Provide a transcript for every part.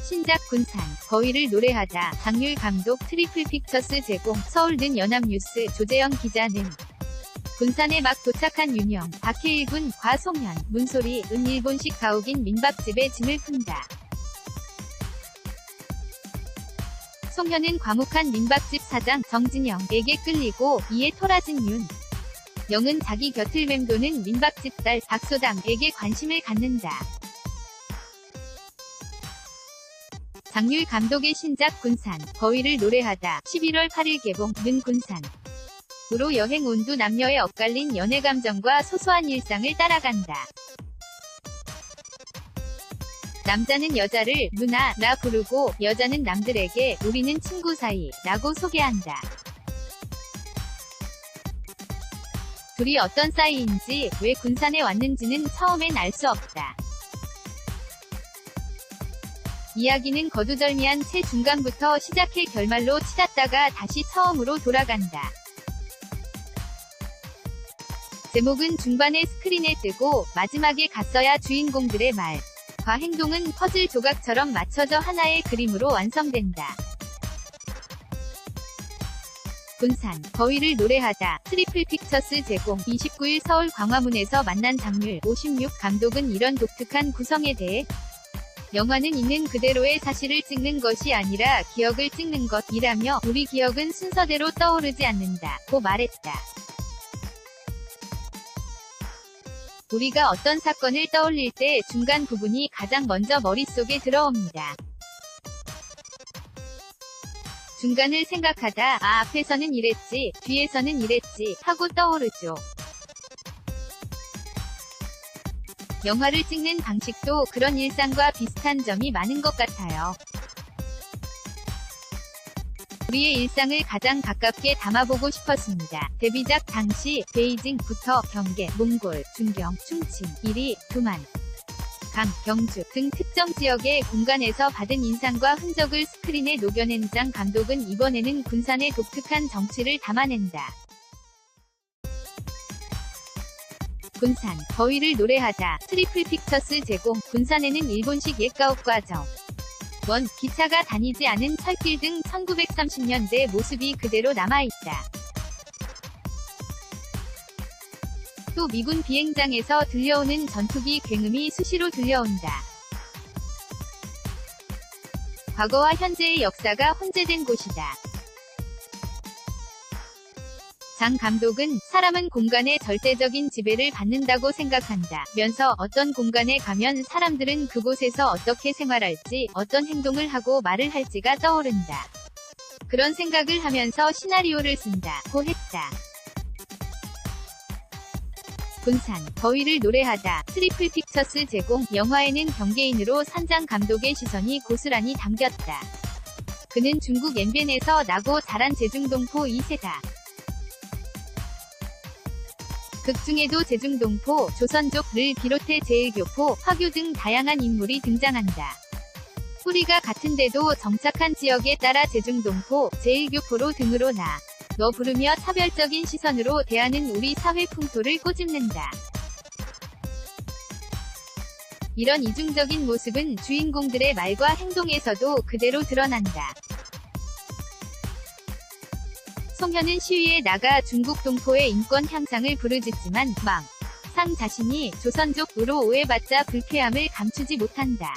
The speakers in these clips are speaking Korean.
신작 군산, 거위를 노래하다, 장률 감독 트리플 픽처스 제공, 서울는 연합뉴스 조재영 기자는 군산에 막 도착한 윤영, 박해일군, 과송현, 문소리, 일본식 가옥인 민박집에 짐을 푼다. 송현은 과묵한 민박집 사장 정진영에게 끌리고 이에 토라진 윤. 영은 자기 곁을 맴도는 민박집 딸 박소담에게 관심을 갖는다. 장률 감독의 신작 군산, 거위를 노래하다 11월 8일 개봉.는 군산으로 여행 온 두 남녀의 엇갈린 연애 감정과 소소한 일상을 따라간다. 남자는 여자를 누나라 부르고 여자는 남들에게 우리는 친구 사이 라고 소개한다. 둘이 어떤 사이인지 왜 군산에 왔는지는 처음엔 알 수 없다. 이야기는 거두절미한 채 중간부터 시작해 결말로 치닫다가 다시 처음으로 돌아간다. 제목은 중반에 스크린에 뜨고 마지막에 갔어야 주인공들의 말과 행동은 퍼즐 조각처럼 맞춰져 하나의 그림으로 완성된다. 군산, 거위를 노래하다 트리플 픽처스 제공 29일 서울 광화문에서 만난 장률 56 감독은 이런 독특한 구성에 대해 영화는 있는 그대로의 사실을 찍는 것이 아니라 기억을 찍는 것이라며 우리 기억은 순서대로 떠오르지 않는다고 말했다. 우리가 어떤 사건을 떠올릴 때 중간 부분이 가장 먼저 머릿속에 들어옵니다. 중간을 생각하다 앞에서는 이랬지, 뒤에서는 이랬지 하고 떠오르죠. 영화를 찍는 방식도 그런 일상과 비슷한 점이 많은 것 같아요. 우리의 일상을 가장 가깝게 담아보고 싶었습니다. 데뷔작 당시 베이징부터 경계, 몽골, 준경, 충칭, 이리, 두만, 강, 경주 등 특정 지역의 공간에서 받은 인상과 흔적을 스크린에 녹여낸 장 감독은 이번에는 군산의 독특한 정취를 담아낸다. 군산, 거위를 노래하다 트리플 픽처스 제공 군산에는 일본식 옛가옥 과정 원, 기차가 다니지 않은 철길 등 1930년대 모습이 그대로 남아있다. 또 미군 비행장에서 들려오는 전투기 굉음이 수시로 들려온다. 과거와 현재의 역사가 혼재된 곳이다. 장 감독은 사람은 공간의 절대적인 지배를 받는다고 생각한다 면서 어떤 공간에 가면 사람들은 그곳에서 어떻게 생활할지, 어떤 행동을 하고 말을 할지가 떠오른다. 그런 생각을 하면서 시나리오를 쓴다고 했다. 군산, 거위를 노래하다 트리플 픽처스 제공 영화에는 경계인으로 산장 감독의 시선이 고스란히 담겼다. 그는 중국 엠벤에서 나고 자란 제중동포 2세다. 극 중에도 제중동포, 조선족을 비롯해 제일교포, 화교 등 다양한 인물이 등장한다. 뿌리가 같은데도 정착한 지역에 따라 제중동포, 제일교포로 등으로 너 부르며 차별적인 시선으로 대하는 우리 사회 풍토를 꼬집는다. 이런 이중적인 모습은 주인공들의 말과 행동에서도 그대로 드러난다. 송현은 시위에 나가 중국 동포의 인권 향상을 부르짖지만 상 자신이 조선족으로 오해받자 불쾌함을 감추지 못한다.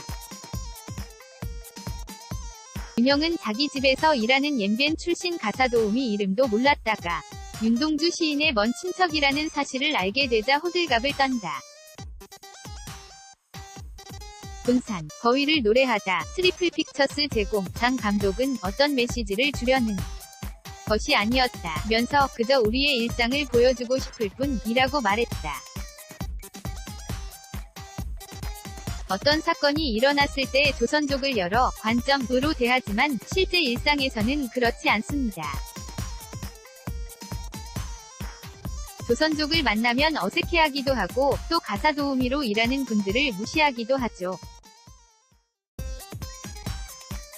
윤영은 자기 집에서 일하는 옌벤 출신 가사도우미 이름도 몰랐다가 윤동주 시인의 먼 친척이라는 사실을 알게 되자 호들갑을 떤다. 군산, 거위를 노래하다 트리플 픽처스 제공 장 감독은 어떤 메시지를 주려는 것이 아니었다 면서 그저 우리의 일상을 보여주고 싶을 뿐이라고 말했다. 어떤 사건이 일어났을 때 조선족을 여러 관점으로 대하지만 실제 일상에서는 그렇지 않습니다. 조선족을 만나면 어색해하기도 하고 또 가사도우미로 일하는 분들을 무시하기도 하죠.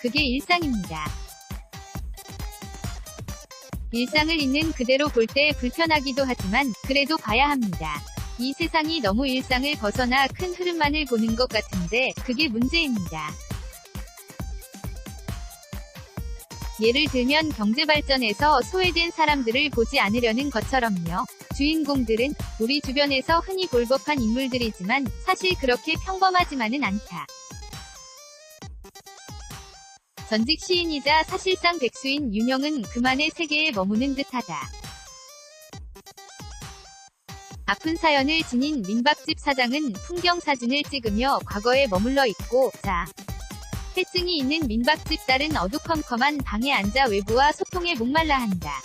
그게 일상입니다. 일상을 있는 그대로 볼 때 불편하기도 하지만 그래도 봐야 합니다. 이 세상이 너무 일상을 벗어나 큰 흐름만을 보는 것 같은데 그게 문제입니다. 예를 들면 경제발전에서 소외된 사람들을 보지 않으려는 것처럼요. 주인공들은 우리 주변에서 흔히 볼 법한 인물들이지만 사실 그렇게 평범하지만은 않다. 전직 시인이자 사실상 백수인 윤영은 그만의 세계에 머무는 듯하다. 아픈 사연을 지닌 민박집 사장은 풍경사진을 찍으며 과거에 머물러 있고, 해증이 있는 민박집 딸은 어두컴컴한 방에 앉아 외부와 소통에 목말라 한다.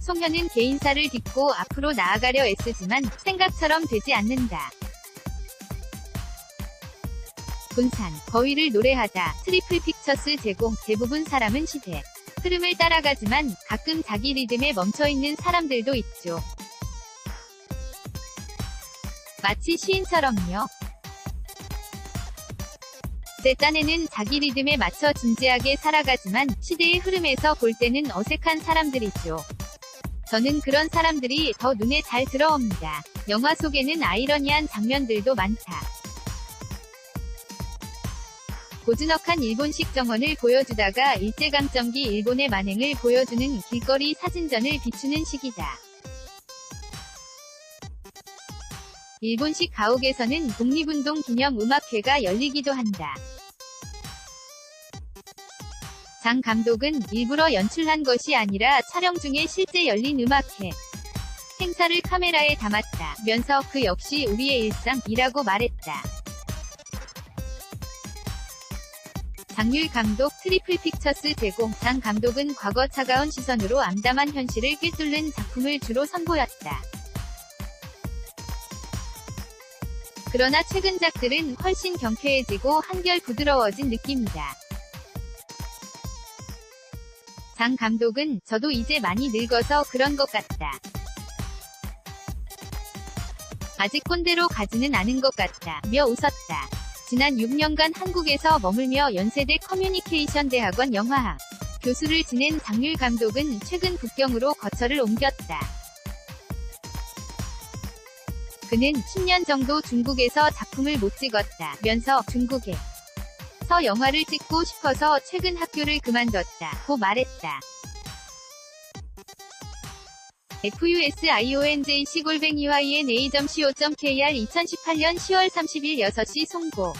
송현은 개인사를 딛고 앞으로 나아가려 애쓰지만 생각처럼 되지 않는다. 군산, 거위를 노래하다, 트리플 픽처스 제공. 대부분 사람은 시대 흐름을 따라가지만 가끔 자기 리듬에 멈춰있는 사람들도 있죠. 마치 시인처럼요. 제 딴에는 자기 리듬에 맞춰 진지하게 살아가지만 시대의 흐름에서 볼 때는 어색한 사람들이죠. 저는 그런 사람들이 더 눈에 잘 들어옵니다. 영화 속에는 아이러니한 장면들도 많다. 고즈넉한 일본식 정원을 보여주다가 일제강점기 일본의 만행을 보여주는 길거리 사진전을 비추는 시기다. 일본식 가옥에서는 독립운동 기념 음악회가 열리기도 한다. 장 감독은 일부러 연출한 것이 아니라 촬영 중에 실제 열린 음악회 행사를 카메라에 담았다면서 그 역시 우리의 일상이라고 말했다. 장률 감독 트리플 픽처스 제공. 장 감독은 과거 차가운 시선으로 암담한 현실을 꿰뚫는 작품을 주로 선보였다. 그러나 최근작들은 훨씬 경쾌해지고 한결 부드러워진 느낌이다. 장 감독은 저도 이제 많이 늙어서 그런 것 같다. 아직 꼰대로 가지는 않은 것 같다며 웃었다. 지난 6년간 한국에서 머물며 연세대 커뮤니케이션 대학원 영화학 교수를 지낸 장률 감독은 최근 북경으로 거처를 옮겼다. 그는 10년 정도 중국에서 작품을 못 찍었다면서 중국에서 영화를 찍고 싶어서 최근 학교를 그만뒀다고 말했다. FUSIONJC-YNA.co.kr 2018년 10월 30일 6시 송고